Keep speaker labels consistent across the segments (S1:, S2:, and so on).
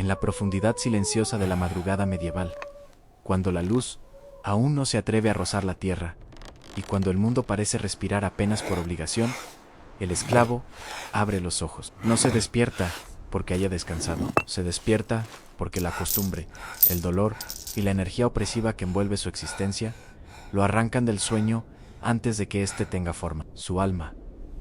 S1: en la profundidad silenciosa de la madrugada medieval, cuando la luz aún no se atreve a rozar la tierra, y cuando el mundo parece respirar apenas por obligación, el esclavo abre los ojos. No se despierta porque haya descansado, se despierta porque la costumbre, el dolor y la energía opresiva que envuelve su existencia lo arrancan del sueño antes de que éste tenga forma. Su alma,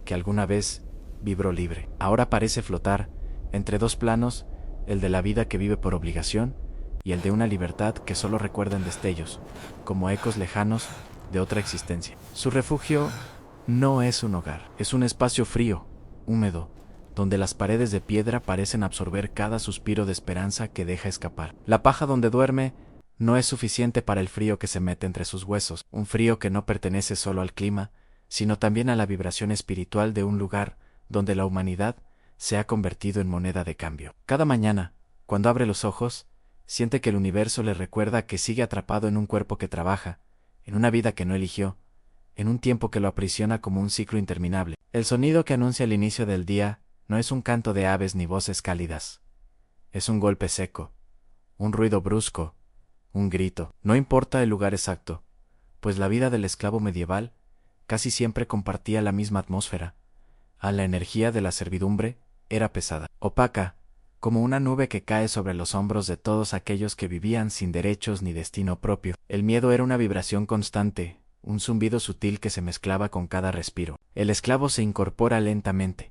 S1: que alguna vez vibró libre, ahora parece flotar entre dos planos, el de la vida que vive por obligación y el de una libertad que solo recuerda en destellos, como ecos lejanos de otra existencia. Su refugio no es un hogar, es un espacio frío, húmedo, donde las paredes de piedra parecen absorber cada suspiro de esperanza que deja escapar. La paja donde duerme no es suficiente para el frío que se mete entre sus huesos, un frío que no pertenece solo al clima, sino también a la vibración espiritual de un lugar donde la humanidad se ha convertido en moneda de cambio. Cada mañana, cuando abre los ojos, siente que el universo le recuerda que sigue atrapado en un cuerpo que trabaja, en una vida que no eligió, en un tiempo que lo aprisiona como un ciclo interminable. El sonido que anuncia el inicio del día no es un canto de aves ni voces cálidas. Es un golpe seco, un ruido brusco, un grito. No importa el lugar exacto, pues la vida del esclavo medieval casi siempre compartía la misma atmósfera. La energía de la servidumbre era pesada, opaca, como una nube que cae sobre los hombros de todos aquellos que vivían sin derechos ni destino propio. El miedo era una vibración constante, un zumbido sutil que se mezclaba con cada respiro. El esclavo se incorpora lentamente.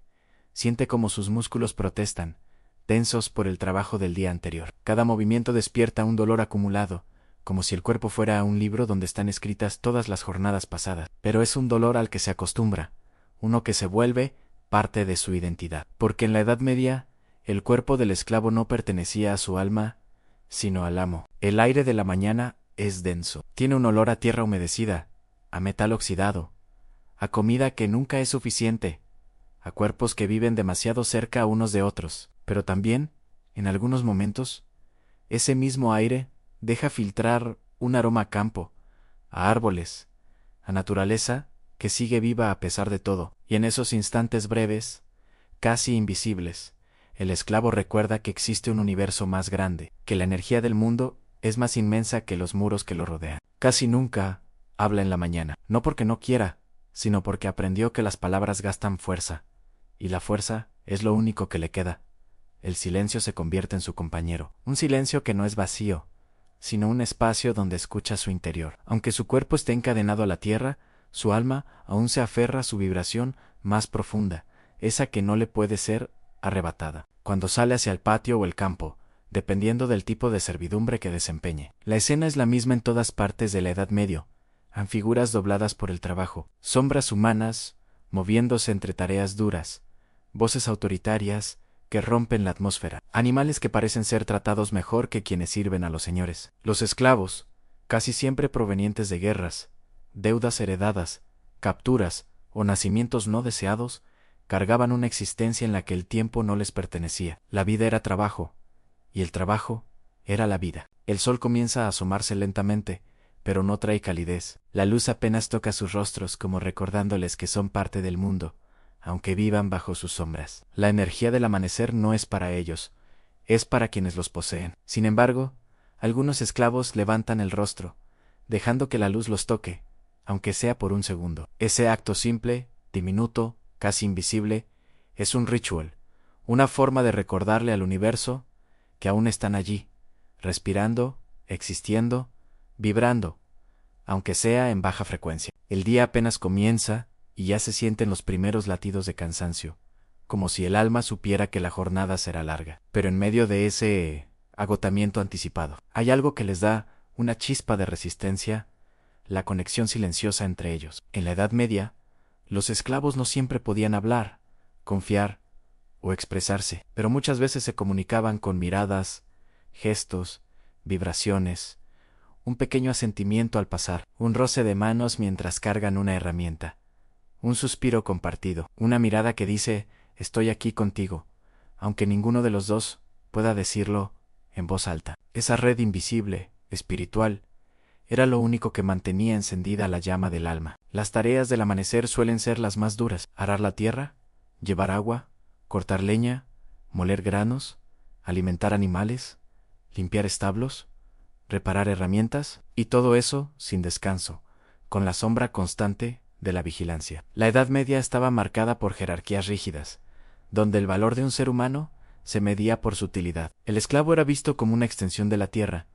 S1: Siente como sus músculos protestan, tensos por el trabajo del día anterior. Cada movimiento despierta un dolor acumulado, como si el cuerpo fuera un libro donde están escritas todas las jornadas pasadas. Pero es un dolor al que se acostumbra, uno que se vuelve parte de su identidad. Porque en la Edad Media, el cuerpo del esclavo no pertenecía a su alma, sino al amo. El aire de la mañana es denso. Tiene un olor a tierra humedecida, a metal oxidado, a comida que nunca es suficiente, a cuerpos que viven demasiado cerca unos de otros. Pero también, en algunos momentos, ese mismo aire deja filtrar un aroma a campo, a árboles, a naturaleza que sigue viva a pesar de todo. Y en esos instantes breves, casi invisibles, el esclavo recuerda que existe un universo más grande, que la energía del mundo es más inmensa que los muros que lo rodean. Casi nunca habla en la mañana, no porque no quiera, sino porque aprendió que las palabras gastan fuerza, y la fuerza es lo único que le queda. El silencio se convierte en su compañero, un silencio que no es vacío, sino un espacio donde escucha su interior. Aunque su cuerpo esté encadenado a la tierra, su alma aún se aferra a su vibración más profunda, esa que no le puede ser arrebatada. Cuando sale hacia el patio o el campo, dependiendo del tipo de servidumbre que desempeñe. La escena es la misma en todas partes de la Edad Media. Han figuras dobladas por el trabajo, sombras humanas moviéndose entre tareas duras, voces autoritarias que rompen la atmósfera, animales que parecen ser tratados mejor que quienes sirven a los señores. Los esclavos, casi siempre provenientes de guerras, deudas heredadas, capturas o nacimientos no deseados, cargaban una existencia en la que el tiempo no les pertenecía. La vida era trabajo, y el trabajo era la vida. El sol comienza a asomarse lentamente, pero no trae calidez. La luz apenas toca sus rostros como recordándoles que son parte del mundo, aunque vivan bajo sus sombras. La energía del amanecer no es para ellos, es para quienes los poseen. Sin embargo, algunos esclavos levantan el rostro, dejando que la luz los toque, aunque sea por un segundo. Ese acto simple, diminuto, casi invisible, es un ritual, una forma de recordarle al universo que aún están allí, respirando, existiendo, vibrando, aunque sea en baja frecuencia. El día apenas comienza y ya se sienten los primeros latidos de cansancio, como si el alma supiera que la jornada será larga. Pero en medio de ese agotamiento anticipado, hay algo que les da una chispa de resistencia, la conexión silenciosa entre ellos. En la Edad Media, los esclavos no siempre podían hablar, confiar o expresarse, pero muchas veces se comunicaban con miradas, gestos, vibraciones, un pequeño asentimiento al pasar, un roce de manos mientras cargan una herramienta, un suspiro compartido, una mirada que dice «estoy aquí contigo», aunque ninguno de los dos pueda decirlo en voz alta. Esa red invisible, espiritual, era lo único que mantenía encendida la llama del alma. Las tareas del amanecer suelen ser las más duras: arar la tierra, llevar agua, cortar leña, moler granos, alimentar animales, limpiar establos, reparar herramientas, y todo eso sin descanso, con la sombra constante de la vigilancia. La Edad Media estaba marcada por jerarquías rígidas, donde el valor de un ser humano se medía por su utilidad. El esclavo era visto como una extensión de la tierra,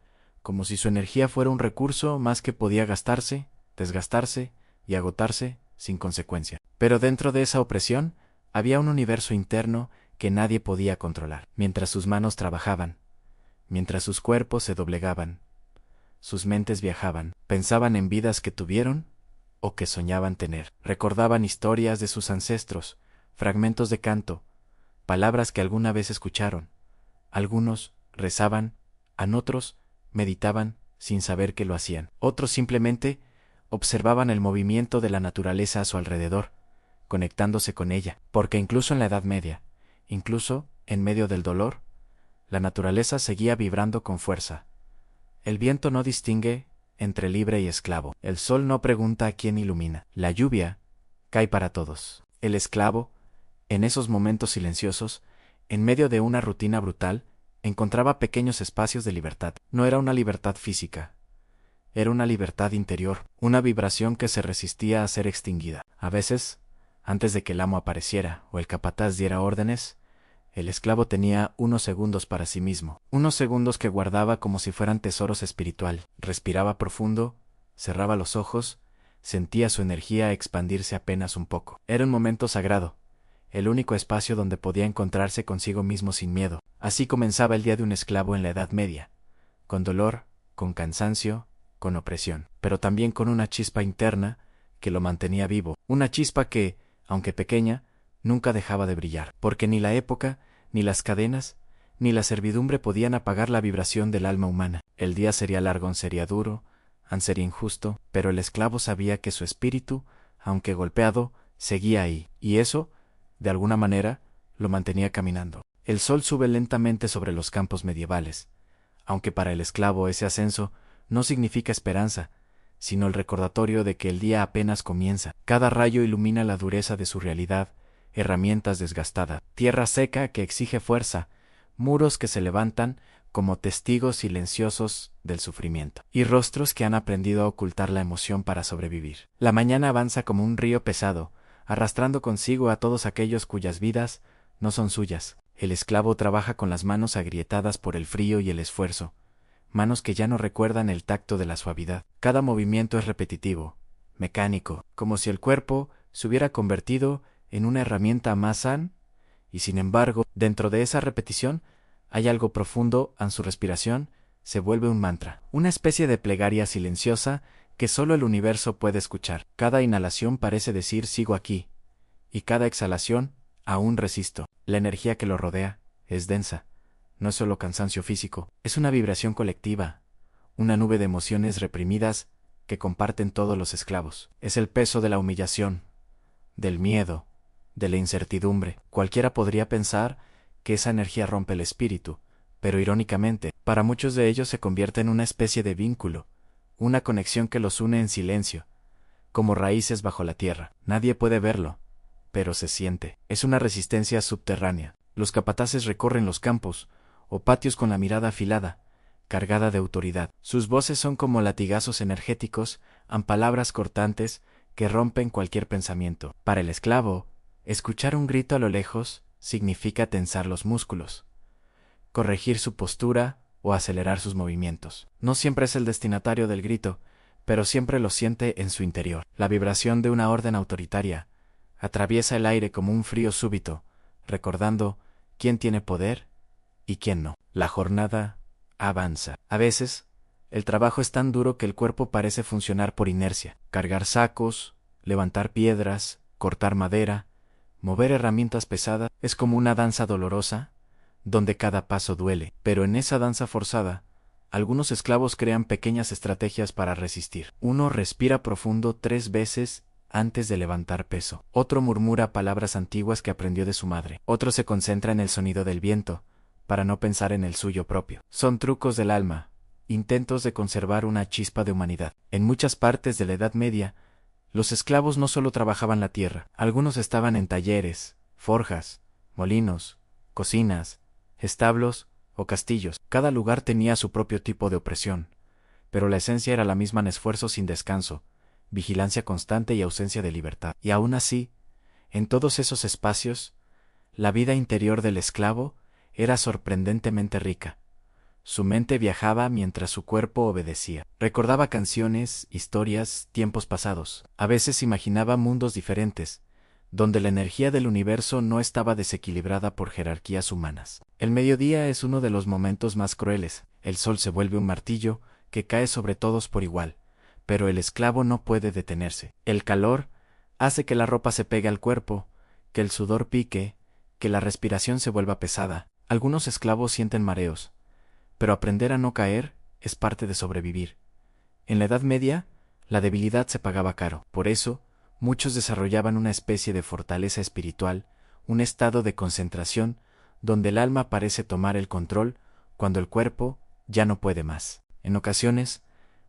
S1: como si su energía fuera un recurso más que podía gastarse, desgastarse y agotarse sin consecuencia. Pero dentro de esa opresión había un universo interno que nadie podía controlar. Mientras sus manos trabajaban, mientras sus cuerpos se doblegaban, sus mentes viajaban, pensaban en vidas que tuvieron o que soñaban tener. Recordaban historias de sus ancestros, fragmentos de canto, palabras que alguna vez escucharon. Algunos rezaban, otros meditaban sin saber que lo hacían. Otros simplemente observaban el movimiento de la naturaleza a su alrededor, conectándose con ella, porque incluso en la Edad Media, incluso en medio del dolor, la naturaleza seguía vibrando con fuerza. El viento no distingue entre libre y esclavo. El sol no pregunta a quién ilumina. La lluvia cae para todos. El esclavo, en esos momentos silenciosos, en medio de una rutina brutal, encontraba pequeños espacios de libertad. No era una libertad física, era una libertad interior, una vibración que se resistía a ser extinguida. A veces, antes de que el amo apareciera o el capataz diera órdenes, el esclavo tenía unos segundos para sí mismo, unos segundos que guardaba como si fueran tesoros espiritual. Respiraba profundo, cerraba los ojos, sentía su energía expandirse apenas un poco. Era un momento sagrado, el único espacio donde podía encontrarse consigo mismo sin miedo. Así comenzaba el día de un esclavo en la Edad Media, con dolor, con cansancio, con opresión, pero también con una chispa interna que lo mantenía vivo, una chispa que, aunque pequeña, nunca dejaba de brillar, porque ni la época, ni las cadenas, ni la servidumbre podían apagar la vibración del alma humana. El día sería largo, sería duro, sería injusto, pero el esclavo sabía que su espíritu, aunque golpeado, seguía ahí, y eso, de alguna manera, lo mantenía caminando. El sol sube lentamente sobre los campos medievales, aunque para el esclavo ese ascenso no significa esperanza, sino el recordatorio de que el día apenas comienza. Cada rayo ilumina la dureza de su realidad, herramientas desgastadas, tierra seca que exige fuerza, muros que se levantan como testigos silenciosos del sufrimiento, y rostros que han aprendido a ocultar la emoción para sobrevivir. La mañana avanza como un río pesado, arrastrando consigo a todos aquellos cuyas vidas no son suyas. El esclavo trabaja con las manos agrietadas por el frío y el esfuerzo, manos que ya no recuerdan el tacto de la suavidad. Cada movimiento es repetitivo, mecánico, como si el cuerpo se hubiera convertido en una herramienta más sana, y sin embargo, dentro de esa repetición, hay algo profundo en su respiración, se vuelve un mantra, una especie de plegaria silenciosa que solo el universo puede escuchar. Cada inhalación parece decir sigo aquí, y cada exhalación aún resisto. La energía que lo rodea es densa, no es solo cansancio físico, es una vibración colectiva, una nube de emociones reprimidas que comparten todos los esclavos. Es el peso de la humillación, del miedo, de la incertidumbre. Cualquiera podría pensar que esa energía rompe el espíritu, pero irónicamente, para muchos de ellos se convierte en una especie de vínculo, una conexión que los une en silencio, como raíces bajo la tierra. Nadie puede verlo, pero se siente. Es una resistencia subterránea. Los capataces recorren los campos o patios con la mirada afilada, cargada de autoridad. Sus voces son como latigazos energéticos, palabras cortantes que rompen cualquier pensamiento. Para el esclavo, escuchar un grito a lo lejos significa tensar los músculos, corregir su postura o acelerar sus movimientos. No siempre es el destinatario del grito, pero siempre lo siente en su interior. La vibración de una orden autoritaria atraviesa el aire como un frío súbito, recordando quién tiene poder y quién no. La jornada avanza. A veces, el trabajo es tan duro que el cuerpo parece funcionar por inercia. Cargar sacos, levantar piedras, cortar madera, mover herramientas pesadas, es como una danza dolorosa, donde cada paso duele. Pero en esa danza forzada, algunos esclavos crean pequeñas estrategias para resistir. Uno respira profundo 3 veces antes de levantar peso. Otro murmura palabras antiguas que aprendió de su madre. Otro se concentra en el sonido del viento, para no pensar en el suyo propio. Son trucos del alma, intentos de conservar una chispa de humanidad. En muchas partes de la Edad Media, los esclavos no solo trabajaban la tierra, algunos estaban en talleres, forjas, molinos, cocinas, establos o castillos. Cada lugar tenía su propio tipo de opresión, pero la esencia era la misma en esfuerzo sin descanso, vigilancia constante y ausencia de libertad. Y aún así, en todos esos espacios, la vida interior del esclavo era sorprendentemente rica. Su mente viajaba mientras su cuerpo obedecía. Recordaba canciones, historias, tiempos pasados. A veces imaginaba mundos diferentes, donde la energía del universo no estaba desequilibrada por jerarquías humanas. El mediodía es uno de los momentos más crueles. El sol se vuelve un martillo que cae sobre todos por igual, pero el esclavo no puede detenerse. El calor hace que la ropa se pegue al cuerpo, que el sudor pique, que la respiración se vuelva pesada. Algunos esclavos sienten mareos, pero aprender a no caer es parte de sobrevivir. En la Edad Media, la debilidad se pagaba caro. Por eso, muchos desarrollaban una especie de fortaleza espiritual, un estado de concentración donde el alma parece tomar el control cuando el cuerpo ya no puede más. En ocasiones,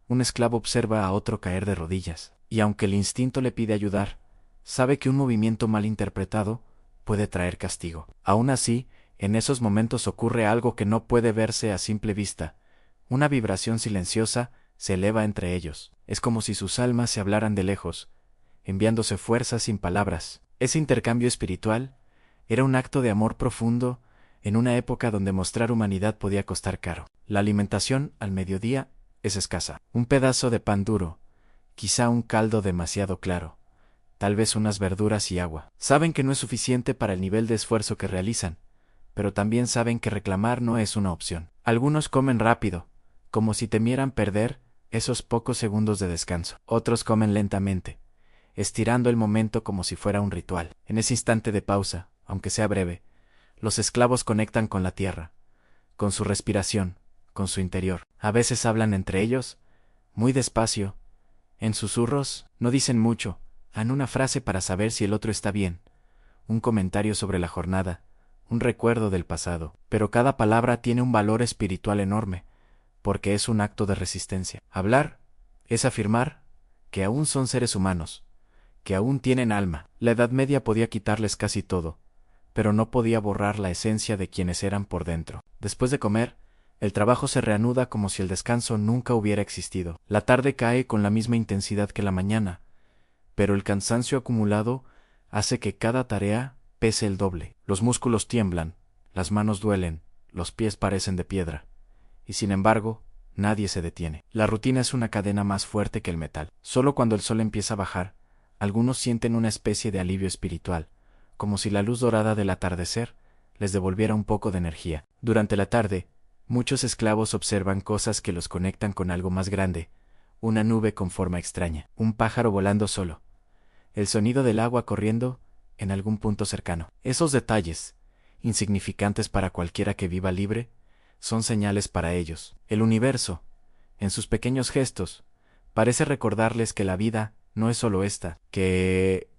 S1: un esclavo observa a otro caer de rodillas, y aunque el instinto le pide ayudar, sabe que un movimiento mal interpretado puede traer castigo. Aún así, en esos momentos ocurre algo que no puede verse a simple vista. Una vibración silenciosa se eleva entre ellos. Es como si sus almas se hablaran de lejos, enviándose fuerzas sin palabras. Ese intercambio espiritual era un acto de amor profundo en una época donde mostrar humanidad podía costar caro. La alimentación al mediodía es escasa. Un pedazo de pan duro, quizá un caldo demasiado claro, tal vez unas verduras y agua. Saben que no es suficiente para el nivel de esfuerzo que realizan, pero también saben que reclamar no es una opción. Algunos comen rápido, como si temieran perder esos pocos segundos de descanso. Otros comen lentamente, estirando el momento como si fuera un ritual. En ese instante de pausa, aunque sea breve, los esclavos conectan con la tierra, con su respiración, con su interior. A veces hablan entre ellos, muy despacio, en susurros, no dicen mucho, dan una frase para saber si el otro está bien, un comentario sobre la jornada, un recuerdo del pasado, pero cada palabra tiene un valor espiritual enorme, porque es un acto de resistencia. Hablar es afirmar que aún son seres humanos, que aún tienen alma. La Edad Media podía quitarles casi todo, pero no podía borrar la esencia de quienes eran por dentro. Después de comer, el trabajo se reanuda como si el descanso nunca hubiera existido. La tarde cae con la misma intensidad que la mañana, pero el cansancio acumulado hace que cada tarea pese el doble. Los músculos tiemblan, las manos duelen, los pies parecen de piedra. Y sin embargo, nadie se detiene. La rutina es una cadena más fuerte que el metal. Solo cuando el sol empieza a bajar, algunos sienten una especie de alivio espiritual, como si la luz dorada del atardecer les devolviera un poco de energía. Durante la tarde, muchos esclavos observan cosas que los conectan con algo más grande, una nube con forma extraña, un pájaro volando solo, el sonido del agua corriendo en algún punto cercano. Esos detalles, insignificantes para cualquiera que viva libre, son señales para ellos. El universo, en sus pequeños gestos, parece recordarles que la vida no es solo esta, que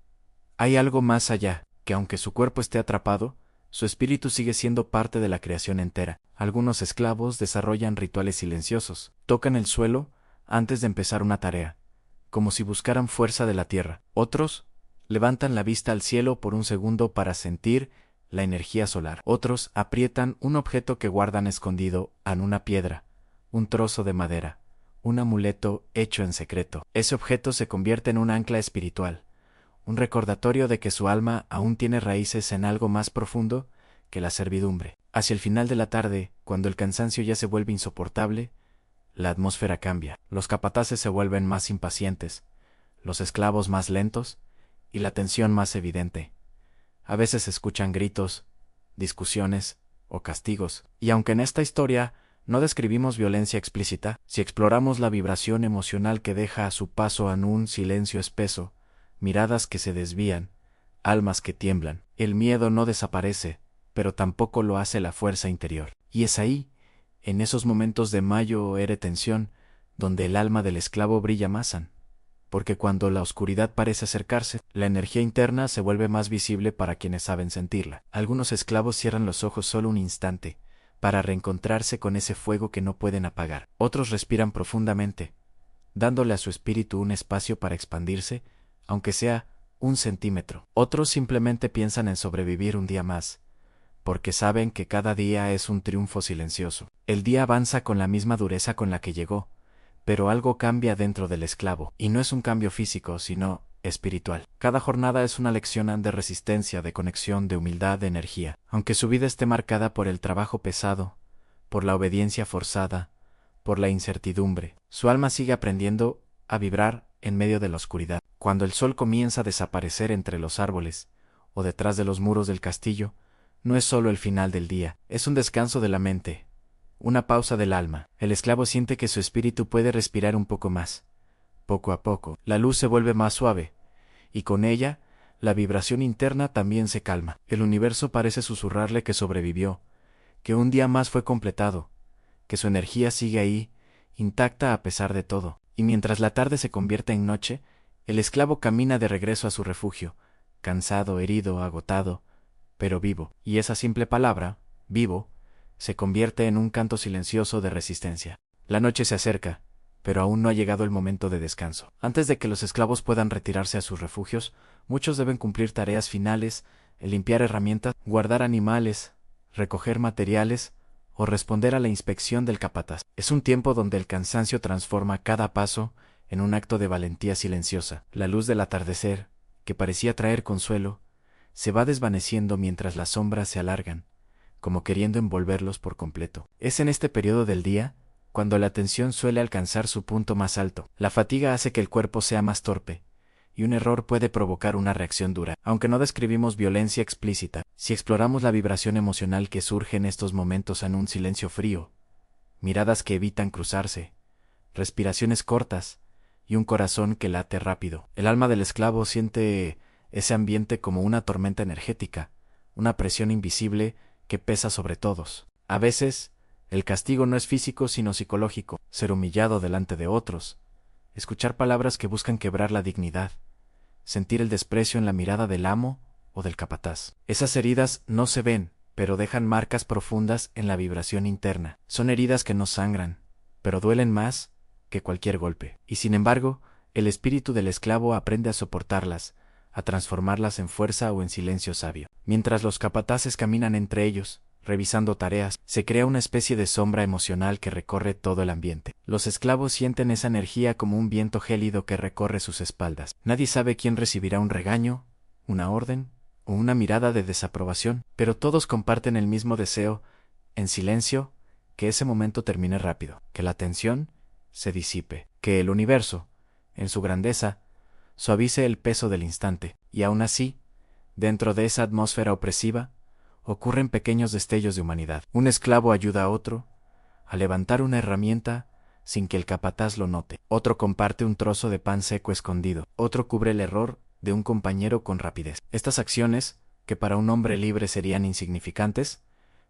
S1: hay algo más allá, que aunque su cuerpo esté atrapado, su espíritu sigue siendo parte de la creación entera. Algunos esclavos desarrollan rituales silenciosos, tocan el suelo antes de empezar una tarea, como si buscaran fuerza de la tierra. Otros levantan la vista al cielo por un segundo para sentir la energía solar. Otros aprietan un objeto que guardan escondido en una piedra, un trozo de madera, un amuleto hecho en secreto. Ese objeto se convierte en un ancla espiritual, un recordatorio de que su alma aún tiene raíces en algo más profundo que la servidumbre. Hacia el final de la tarde, cuando el cansancio ya se vuelve insoportable, la atmósfera cambia. Los capataces se vuelven más impacientes, los esclavos más lentos y la tensión más evidente. A veces se escuchan gritos, discusiones o castigos. Y aunque en esta historia no describimos violencia explícita, si exploramos la vibración emocional que deja a su paso en un silencio espeso, miradas que se desvían, almas que tiemblan, el miedo no desaparece, pero tampoco lo hace la fuerza interior. Y es ahí, en esos momentos de mayo o tensión, donde el alma del esclavo brilla más, porque cuando la oscuridad parece acercarse, la energía interna se vuelve más visible para quienes saben sentirla. Algunos esclavos cierran los ojos solo un instante, para reencontrarse con ese fuego que no pueden apagar. Otros respiran profundamente, dándole a su espíritu un espacio para expandirse, aunque sea 1 centímetro. Otros simplemente piensan en sobrevivir un día más, porque saben que cada día es un triunfo silencioso. El día avanza con la misma dureza con la que llegó, pero algo cambia dentro del esclavo, y no es un cambio físico, sino espiritual. Cada jornada es una lección de resistencia, de conexión, de humildad, de energía. Aunque su vida esté marcada por el trabajo pesado, por la obediencia forzada, por la incertidumbre, su alma sigue aprendiendo a vibrar en medio de la oscuridad. Cuando el sol comienza a desaparecer entre los árboles o detrás de los muros del castillo, no es solo el final del día, es un descanso de la mente, una pausa del alma. El esclavo siente que su espíritu puede respirar un poco más. Poco a poco, la luz se vuelve más suave, y con ella, la vibración interna también se calma. El universo parece susurrarle que sobrevivió, que un día más fue completado, que su energía sigue ahí, intacta a pesar de todo. Y mientras la tarde se convierte en noche, el esclavo camina de regreso a su refugio, cansado, herido, agotado, pero vivo. Y esa simple palabra, vivo, se convierte en un canto silencioso de resistencia. La noche se acerca, pero aún no ha llegado el momento de descanso. Antes de que los esclavos puedan retirarse a sus refugios, muchos deben cumplir tareas finales, limpiar herramientas, guardar animales, recoger materiales o responder a la inspección del capataz. Es un tiempo donde el cansancio transforma cada paso en un acto de valentía silenciosa. La luz del atardecer, que parecía traer consuelo, se va desvaneciendo mientras las sombras se alargan, como queriendo envolverlos por completo. Es en este periodo del día cuando la tensión suele alcanzar su punto más alto. La fatiga hace que el cuerpo sea más torpe, y un error puede provocar una reacción dura. Aunque no describimos violencia explícita, si exploramos la vibración emocional que surge en estos momentos en un silencio frío, miradas que evitan cruzarse, respiraciones cortas y un corazón que late rápido, el alma del esclavo siente ese ambiente como una tormenta energética, una presión invisible que pesa sobre todos. A veces, el castigo no es físico sino psicológico, ser humillado delante de otros, escuchar palabras que buscan quebrar la dignidad, sentir el desprecio en la mirada del amo o del capataz. Esas heridas no se ven, pero dejan marcas profundas en la vibración interna. Son heridas que no sangran, pero duelen más que cualquier golpe. Y sin embargo, el espíritu del esclavo aprende a soportarlas, a transformarlas en fuerza o en silencio sabio. Mientras los capataces caminan entre ellos, revisando tareas, se crea una especie de sombra emocional que recorre todo el ambiente. Los esclavos sienten esa energía como un viento gélido que recorre sus espaldas. Nadie sabe quién recibirá un regaño, una orden o una mirada de desaprobación, pero todos comparten el mismo deseo, en silencio, que ese momento termine rápido, que la tensión se disipe, que el universo, en su grandeza, suavice el peso del instante, y aún así, dentro de esa atmósfera opresiva, ocurren pequeños destellos de humanidad. Un esclavo ayuda a otro a levantar una herramienta sin que el capataz lo note. Otro comparte un trozo de pan seco escondido. Otro cubre el error de un compañero con rapidez. Estas acciones, que para un hombre libre serían insignificantes,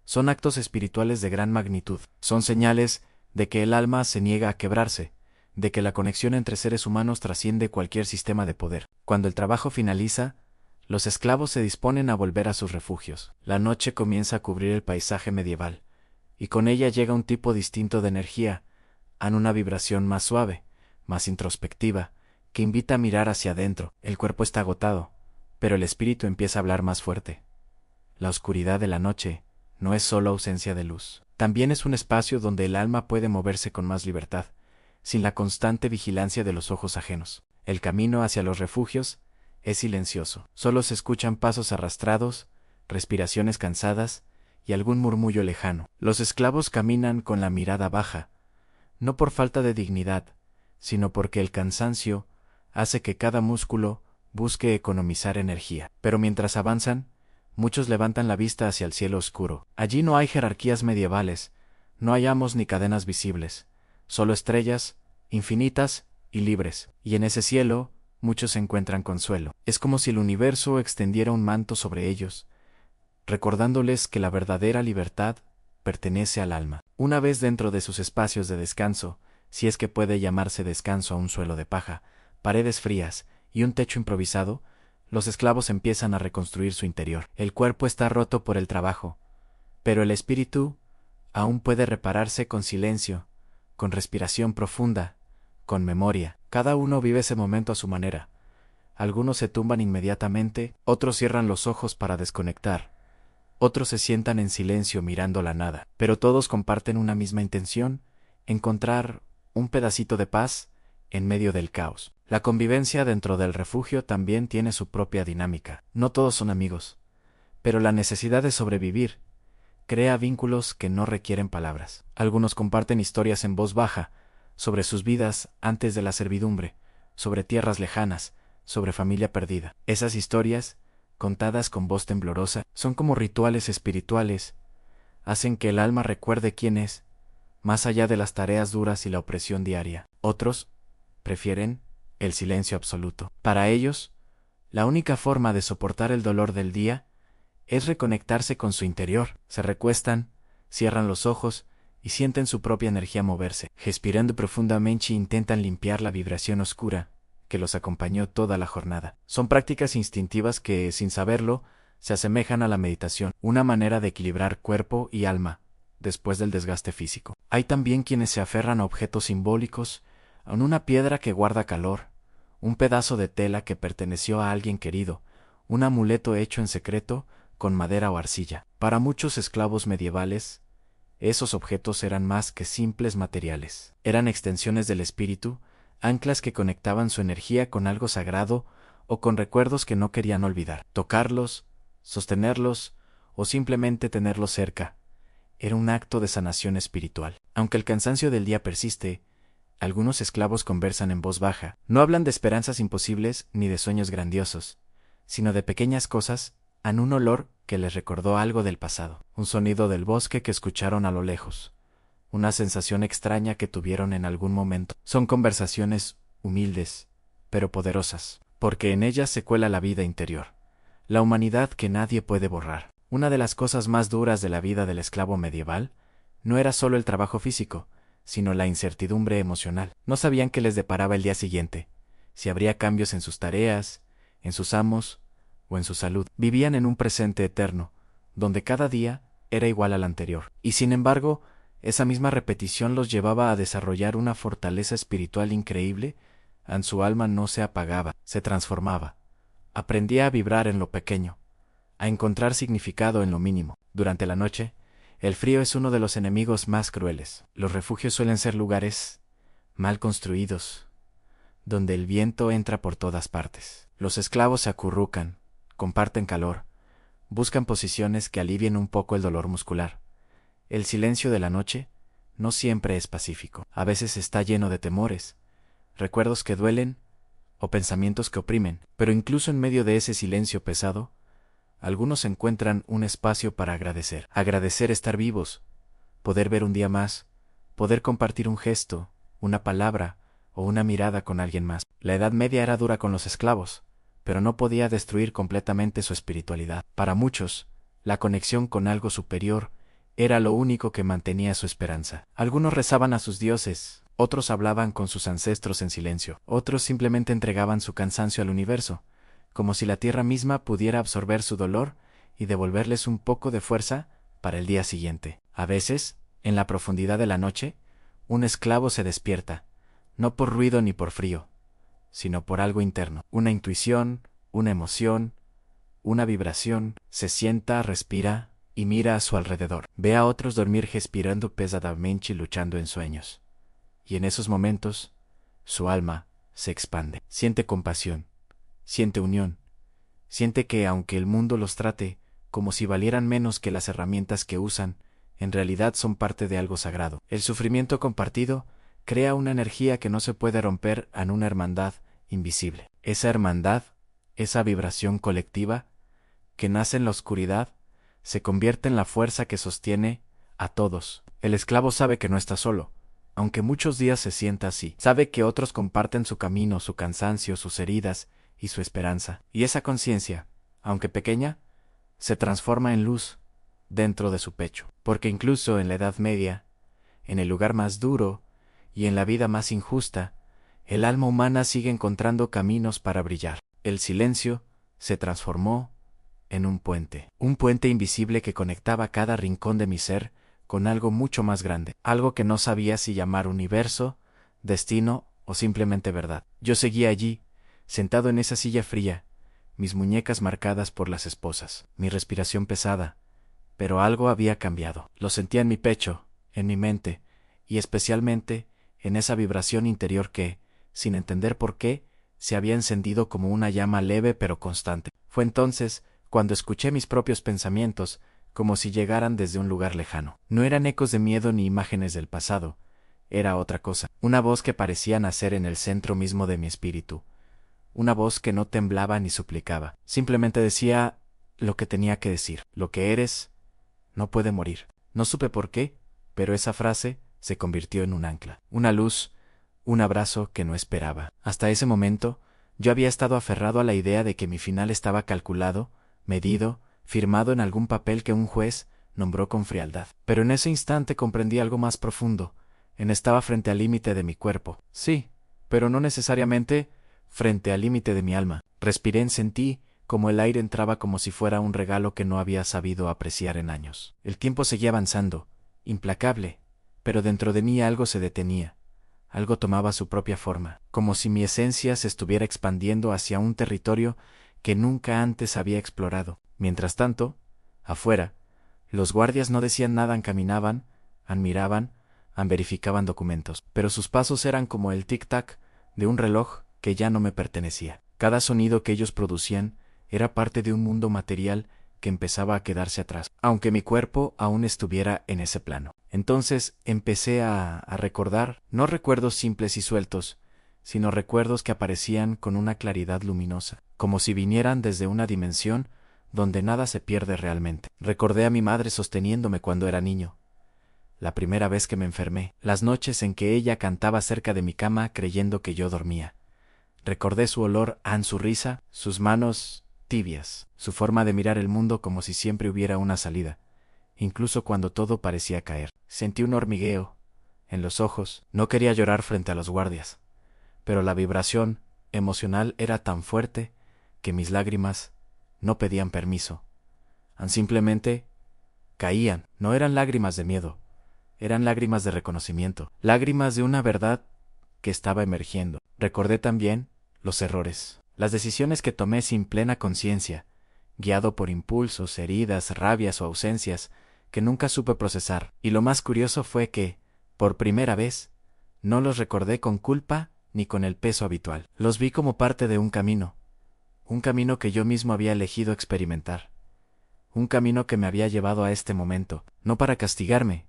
S1: son actos espirituales de gran magnitud. Son señales de que el alma se niega a quebrarse, de que la conexión entre seres humanos trasciende cualquier sistema de poder. Cuando el trabajo finaliza, los esclavos se disponen a volver a sus refugios. La noche comienza a cubrir el paisaje medieval, y con ella llega un tipo distinto de energía, en una vibración más suave, más introspectiva, que invita a mirar hacia adentro. El cuerpo está agotado, pero el espíritu empieza a hablar más fuerte. La oscuridad de la noche no es solo ausencia de luz. También es un espacio donde el alma puede moverse con más libertad, sin la constante vigilancia de los ojos ajenos. El camino hacia los refugios es silencioso. Solo se escuchan pasos arrastrados, respiraciones cansadas y algún murmullo lejano. Los esclavos caminan con la mirada baja, no por falta de dignidad, sino porque el cansancio hace que cada músculo busque economizar energía. Pero mientras avanzan, muchos levantan la vista hacia el cielo oscuro. Allí no hay jerarquías medievales, no hay amos ni cadenas visibles, solo estrellas, infinitas y libres. Y en ese cielo, muchos encuentran consuelo. Es como si el universo extendiera un manto sobre ellos, recordándoles que la verdadera libertad pertenece al alma. Una vez dentro de sus espacios de descanso, si es que puede llamarse descanso a un suelo de paja, paredes frías y un techo improvisado, los esclavos empiezan a reconstruir su interior. El cuerpo está roto por el trabajo, pero el espíritu aún puede repararse con silencio, con respiración profunda, con memoria. Cada uno vive ese momento a su manera. Algunos se tumban inmediatamente, otros cierran los ojos para desconectar, Otros se sientan en silencio mirando la nada, pero todos comparten una misma intención: encontrar un pedacito de paz en medio del caos. La convivencia dentro del refugio también tiene su propia dinámica. No todos son amigos, pero la necesidad de sobrevivir crea vínculos que no requieren palabras. Algunos comparten historias en voz baja sobre sus vidas antes de la servidumbre, sobre tierras lejanas, sobre familia perdida. Esas historias, contadas con voz temblorosa, son como rituales espirituales, hacen que el alma recuerde quién es, más allá de las tareas duras y la opresión diaria. Otros prefieren el silencio absoluto. Para ellos, la única forma de soportar el dolor del día es reconectarse con su interior. Se recuestan, cierran los ojos y sienten su propia energía moverse. Respirando profundamente intentan limpiar la vibración oscura que los acompañó toda la jornada. Son prácticas instintivas que, sin saberlo, se asemejan a la meditación, una manera de equilibrar cuerpo y alma después del desgaste físico. Hay también quienes se aferran a objetos simbólicos, a una piedra que guarda calor, un pedazo de tela que perteneció a alguien querido, un amuleto hecho en secreto con madera o arcilla. Para muchos esclavos medievales, esos objetos eran más que simples materiales. Eran extensiones del espíritu, anclas que conectaban su energía con algo sagrado o con recuerdos que no querían olvidar. Tocarlos, sostenerlos o simplemente tenerlos cerca era un acto de sanación espiritual. Aunque el cansancio del día persiste, algunos esclavos conversan en voz baja. No hablan de esperanzas imposibles ni de sueños grandiosos, sino de pequeñas cosas, en un olor que les recordó algo del pasado, un sonido del bosque que escucharon a lo lejos, una sensación extraña que tuvieron en algún momento. Son conversaciones humildes, pero poderosas, porque en ellas se cuela la vida interior, la humanidad que nadie puede borrar. Una de las cosas más duras de la vida del esclavo medieval no era solo el trabajo físico, sino la incertidumbre emocional. No sabían qué les deparaba el día siguiente, si habría cambios en sus tareas, en sus amos o en su salud. Vivían en un presente eterno, donde cada día era igual al anterior. Y sin embargo, esa misma repetición los llevaba a desarrollar una fortaleza espiritual increíble. En su alma no se apagaba, se transformaba. Aprendía a vibrar en lo pequeño, a encontrar significado en lo mínimo. Durante la noche, el frío es uno de los enemigos más crueles. Los refugios suelen ser lugares mal construidos, donde el viento entra por todas partes. Los esclavos se acurrucan, comparten calor, buscan posiciones que alivien un poco el dolor muscular. El silencio de la noche no siempre es pacífico. A veces está lleno de temores, recuerdos que duelen o pensamientos que oprimen. Pero incluso en medio de ese silencio pesado, algunos encuentran un espacio para agradecer. Agradecer estar vivos, poder ver un día más, poder compartir un gesto, una palabra o una mirada con alguien más. La Edad Media era dura con los esclavos, pero no podía destruir completamente su espiritualidad. Para muchos, la conexión con algo superior era lo único que mantenía su esperanza. Algunos rezaban a sus dioses, otros hablaban con sus ancestros en silencio, otros simplemente entregaban su cansancio al universo, como si la tierra misma pudiera absorber su dolor y devolverles un poco de fuerza para el día siguiente. A veces, en la profundidad de la noche, un esclavo se despierta, no por ruido ni por frío, sino por algo interno, una intuición, una emoción, una vibración. Se sienta, respira y mira a su alrededor. Ve a otros dormir respirando pesadamente y luchando en sueños. Y en esos momentos, su alma se expande. Siente compasión, siente unión, siente que aunque el mundo los trate como si valieran menos que las herramientas que usan, en realidad son parte de algo sagrado. El sufrimiento compartido crea una energía que no se puede romper en una hermandad invisible. Esa hermandad, esa vibración colectiva, que nace en la oscuridad, se convierte en la fuerza que sostiene a todos. El esclavo sabe que no está solo, aunque muchos días se sienta así. Sabe que otros comparten su camino, su cansancio, sus heridas y su esperanza. Y esa conciencia, aunque pequeña, se transforma en luz dentro de su pecho. Porque incluso en la Edad Media, en el lugar más duro y en la vida más injusta, el alma humana sigue encontrando caminos para brillar. El silencio se transformó en un puente invisible que conectaba cada rincón de mi ser con algo mucho más grande, algo que no sabía si llamar universo, destino o simplemente verdad. Yo seguía allí, sentado en esa silla fría, mis muñecas marcadas por las esposas, mi respiración pesada, pero algo había cambiado. Lo sentía en mi pecho, en mi mente, y especialmente en esa vibración interior que, sin entender por qué, se había encendido como una llama leve pero constante. Fue entonces cuando escuché mis propios pensamientos, como si llegaran desde un lugar lejano. No eran ecos de miedo ni imágenes del pasado, era otra cosa, una voz que parecía nacer en el centro mismo de mi espíritu, una voz que no temblaba ni suplicaba, simplemente decía lo que tenía que decir. Lo que eres no puede morir. No supe por qué, pero esa frase se convirtió en un ancla, una luz, un abrazo que no esperaba. Hasta ese momento, yo había estado aferrado a la idea de que mi final estaba calculado, medido, firmado en algún papel que un juez nombró con frialdad. Pero en ese instante comprendí algo más profundo. Estaba frente al límite de mi cuerpo. Sí, pero no necesariamente frente al límite de mi alma. Respiré, sentí como el aire entraba como si fuera un regalo que no había sabido apreciar en años. El tiempo seguía avanzando, implacable, pero dentro de mí algo se detenía. Algo tomaba su propia forma, como si mi esencia se estuviera expandiendo hacia un territorio que nunca antes había explorado. Mientras tanto, afuera, los guardias no decían nada, caminaban, admiraban, verificaban documentos, pero sus pasos eran como el tic-tac de un reloj que ya no me pertenecía. Cada sonido que ellos producían era parte de un mundo material que empezaba a quedarse atrás, aunque mi cuerpo aún estuviera en ese plano. Entonces empecé a recordar, no recuerdos simples y sueltos, sino recuerdos que aparecían con una claridad luminosa, como si vinieran desde una dimensión donde nada se pierde realmente. Recordé a mi madre sosteniéndome cuando era niño, la primera vez que me enfermé, las noches en que ella cantaba cerca de mi cama creyendo que yo dormía. Recordé su olor, su risa, sus manos tibias, su forma de mirar el mundo como si siempre hubiera una salida, incluso cuando todo parecía caer. Sentí un hormigueo en los ojos. No quería llorar frente a los guardias, pero la vibración emocional era tan fuerte que mis lágrimas no pedían permiso. Simplemente caían. No eran lágrimas de miedo, eran lágrimas de reconocimiento, lágrimas de una verdad que estaba emergiendo. Recordé también los errores, las decisiones que tomé sin plena conciencia, guiado por impulsos, heridas, rabias o ausencias que nunca supe procesar. Y lo más curioso fue que, por primera vez, no los recordé con culpa ni con el peso habitual. Los vi como parte de un camino que yo mismo había elegido experimentar, un camino que me había llevado a este momento, no para castigarme,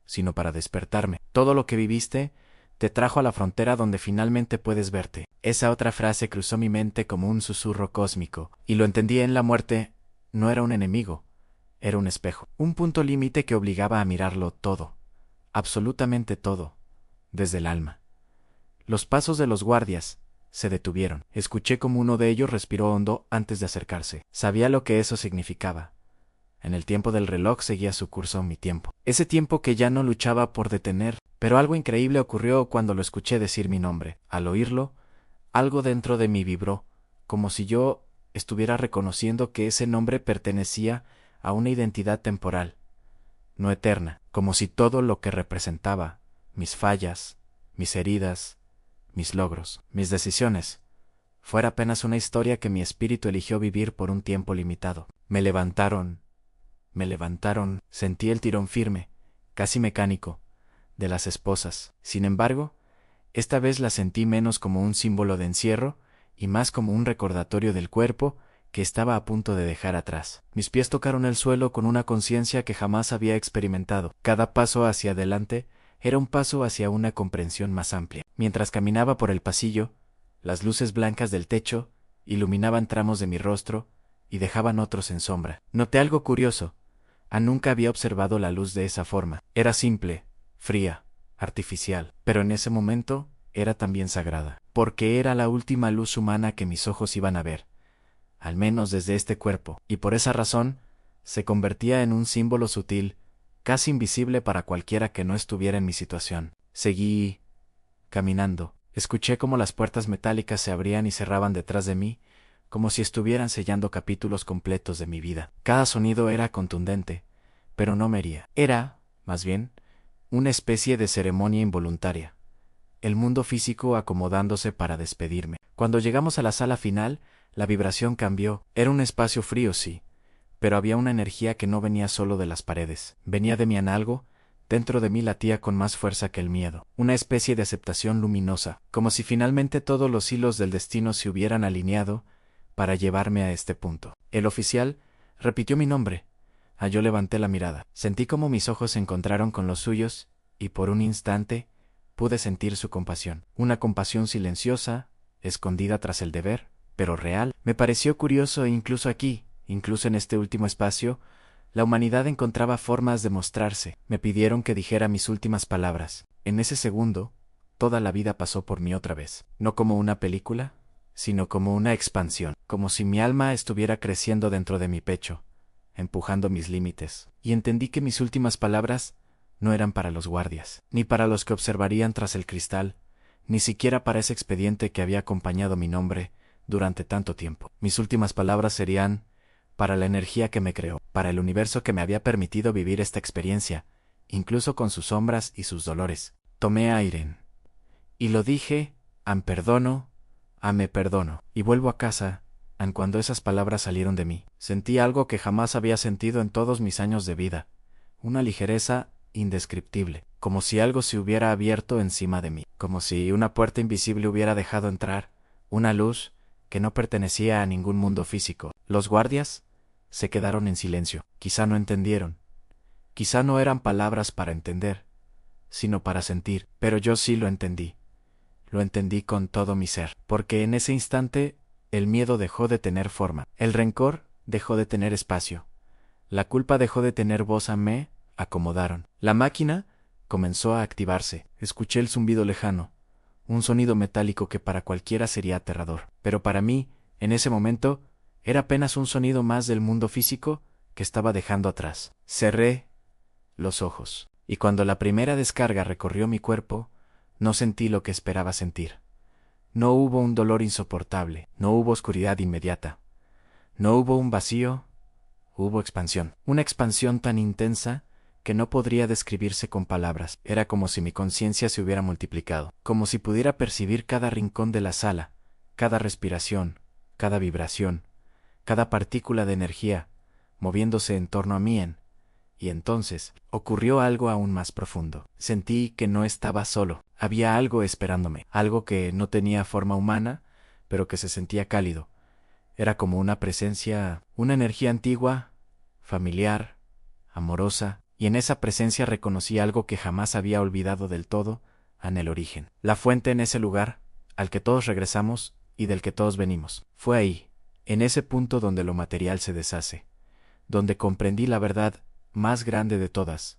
S1: sino para despertarme. Todo lo que viviste te trajo a la frontera donde finalmente puedes verte. Esa otra frase cruzó mi mente como un susurro cósmico, y lo entendí. En la muerte no era un enemigo, era un espejo, un punto límite que obligaba a mirarlo todo, absolutamente todo, desde el alma. Los pasos de los guardias se detuvieron. Escuché como uno de ellos respiró hondo antes de acercarse. Sabía lo que eso significaba. En el tiempo del reloj seguía su curso mi tiempo. Ese tiempo que ya no luchaba por detener, pero algo increíble ocurrió cuando lo escuché decir mi nombre. Al oírlo, algo dentro de mí vibró, como si yo estuviera reconociendo que ese nombre pertenecía a una identidad temporal, no eterna, como si todo lo que representaba, mis fallas, mis heridas, mis logros, mis decisiones, fuera apenas una historia que mi espíritu eligió vivir por un tiempo limitado. Me levantaron, sentí el tirón firme, casi mecánico, de las esposas. Sin embargo, esta vez la sentí menos como un símbolo de encierro y más como un recordatorio del cuerpo que estaba a punto de dejar atrás. Mis pies tocaron el suelo con una conciencia que jamás había experimentado. Cada paso hacia adelante era un paso hacia una comprensión más amplia. Mientras caminaba por el pasillo, las luces blancas del techo iluminaban tramos de mi rostro y dejaban otros en sombra. Noté algo curioso. Nunca había observado la luz de esa forma. Era simple, fría, artificial, pero en ese momento era también sagrada, porque era la última luz humana que mis ojos iban a ver, al menos desde este cuerpo, y por esa razón se convertía en un símbolo sutil, casi invisible para cualquiera que no estuviera en mi situación. Seguí caminando. Escuché cómo las puertas metálicas se abrían y cerraban detrás de mí, como si estuvieran sellando capítulos completos de mi vida. Cada sonido era contundente, pero no me hería. Era, más bien, una especie de ceremonia involuntaria, el mundo físico acomodándose para despedirme. Cuando llegamos a la sala final, la vibración cambió. Era un espacio frío, sí, pero había una energía que no venía solo de las paredes, venía de mi analgo. Dentro de mí latía con más fuerza que el miedo, una especie de aceptación luminosa, como si finalmente todos los hilos del destino se hubieran alineado para llevarme a este punto. El oficial repitió mi nombre. Yo levanté la mirada. Sentí como mis ojos se encontraron con los suyos, y por un instante pude sentir su compasión. Una compasión silenciosa, escondida tras el deber, pero real. Me pareció curioso incluso aquí, incluso en este último espacio, la humanidad encontraba formas de mostrarse. Me pidieron que dijera mis últimas palabras. En ese segundo, toda la vida pasó por mí otra vez. No como una película, sino como una expansión. Como si mi alma estuviera creciendo dentro de mi pecho, empujando mis límites. Y entendí que mis últimas palabras no eran para los guardias, ni para los que observarían tras el cristal, ni siquiera para ese expediente que había acompañado mi nombre durante tanto tiempo. Mis últimas palabras serían para la energía que me creó, para el universo que me había permitido vivir esta experiencia, incluso con sus sombras y sus dolores. Tomé aire. Y lo dije, perdono, me perdono. Y vuelvo a casa, cuando esas palabras salieron de mí. Sentí algo que jamás había sentido en todos mis años de vida. Una ligereza indescriptible, como si algo se hubiera abierto encima de mí, como si una puerta invisible hubiera dejado entrar una luz que no pertenecía a ningún mundo físico. Los guardias se quedaron en silencio. Quizá no entendieron. Quizá no eran palabras para entender, sino para sentir. Pero yo sí lo entendí. Lo entendí con todo mi ser. Porque en ese instante, el miedo dejó de tener forma. El rencor dejó de tener espacio. La culpa dejó de tener voz. Me acomodaron. La máquina comenzó a activarse. Escuché el zumbido lejano. Un sonido metálico que para cualquiera sería aterrador. Pero para mí, en ese momento, era apenas un sonido más del mundo físico que estaba dejando atrás. Cerré los ojos, y cuando la primera descarga recorrió mi cuerpo, no sentí lo que esperaba sentir. No hubo un dolor insoportable, no hubo oscuridad inmediata, no hubo un vacío, hubo expansión. Una expansión tan intensa que no podría describirse con palabras. Era como si mi conciencia se hubiera multiplicado, como si pudiera percibir cada rincón de la sala, cada respiración, cada vibración, cada partícula de energía, moviéndose en torno a mí. Y entonces, ocurrió algo aún más profundo. Sentí que no estaba solo. Había algo esperándome, algo que no tenía forma humana, pero que se sentía cálido. Era como una presencia, una energía antigua, familiar, amorosa, y en esa presencia reconocí algo que jamás había olvidado del todo, en el origen. La fuente en ese lugar, al que todos regresamos y del que todos venimos. Fue ahí, en ese punto donde lo material se deshace, donde comprendí la verdad más grande de todas.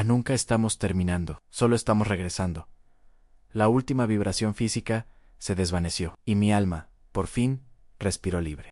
S1: Nunca estamos terminando, solo estamos regresando. La última vibración física se desvaneció, y mi alma, por fin, respiró libre.